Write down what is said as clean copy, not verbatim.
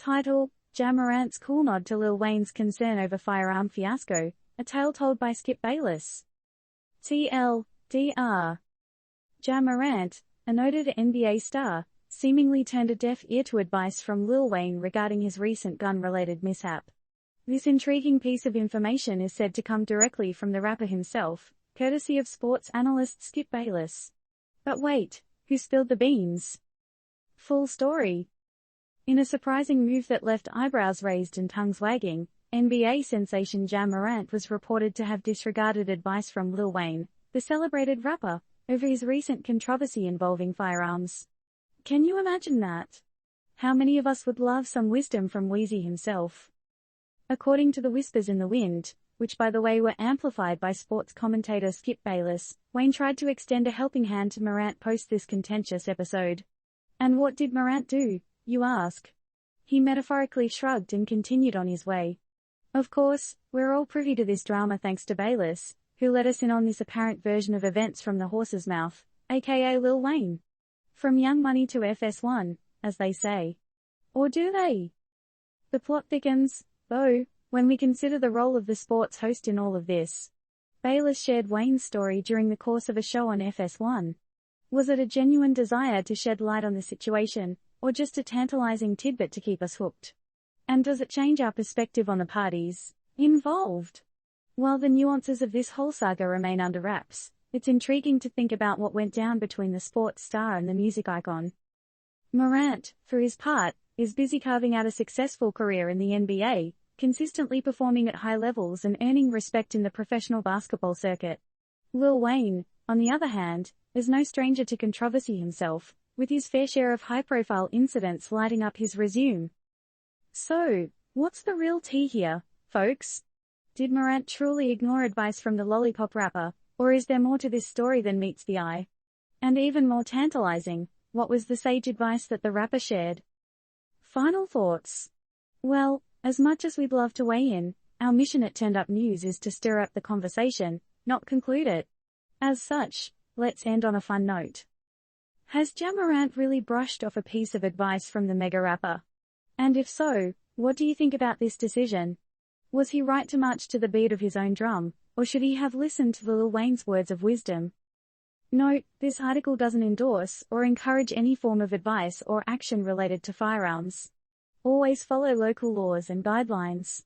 Title: Morant's cool nod to Lil Wayne's concern over Firearm Fiasco, a tale told by Bayless. TLDR. Morant, a noted NBA star, seemingly turned a deaf ear to advice from Lil Wayne regarding his recent gun-related mishap. This intriguing piece of information is said to come directly from the rapper himself, courtesy of sports analyst Bayless. But wait, who spilled the beans? Full story. In a surprising move that left eyebrows raised and tongues wagging, NBA sensation Morant was reported to have disregarded advice from Lil Wayne, the celebrated rapper, over his recent controversy involving firearms. Can you imagine that? How many of us would love some wisdom from Wheezy himself? According to the whispers in the wind, which by the way were amplified by sports commentator Bayless, Wayne tried to extend a helping hand to Morant post this contentious episode. And what did Morant do, you ask? He metaphorically shrugged and continued on his way. Of course, we're all privy to this drama thanks to Bayless, who let us in on this apparent version of events from the horse's mouth, aka Lil Wayne. From Young Money to FS1, as they say. Or do they? The plot thickens, though, when we consider the role of the sports host in all of this. Bayless shared Wayne's story during the course of a show on FS1. Was it a genuine desire to shed light on the situation, or just a tantalizing tidbit to keep us hooked? And does it change our perspective on the parties involved? While the nuances of this whole saga remain under wraps, it's intriguing to think about what went down between the sports star and the music icon. Morant, for his part, is busy carving out a successful career in the NBA, consistently performing at high levels and earning respect in the professional basketball circuit. Lil Wayne, on the other hand, is no stranger to controversy himself, with his fair share of high-profile incidents lighting up his resume. So, what's the real tea here, folks? Did Morant truly ignore advice from the lollipop rapper, or is there more to this story than meets the eye? And even more tantalizing, what was the sage advice that the rapper shared? Final thoughts. Well, as much as we'd love to weigh in, our mission at Turned Up News is to stir up the conversation, not conclude it. As such, let's end on a fun note. Has Morant really brushed off a piece of advice from the mega rapper? And if so, what do you think about this decision? Was he right to march to the beat of his own drum, or should he have listened to Lil Wayne's words of wisdom? Note, this article doesn't endorse or encourage any form of advice or action related to firearms. Always follow local laws and guidelines.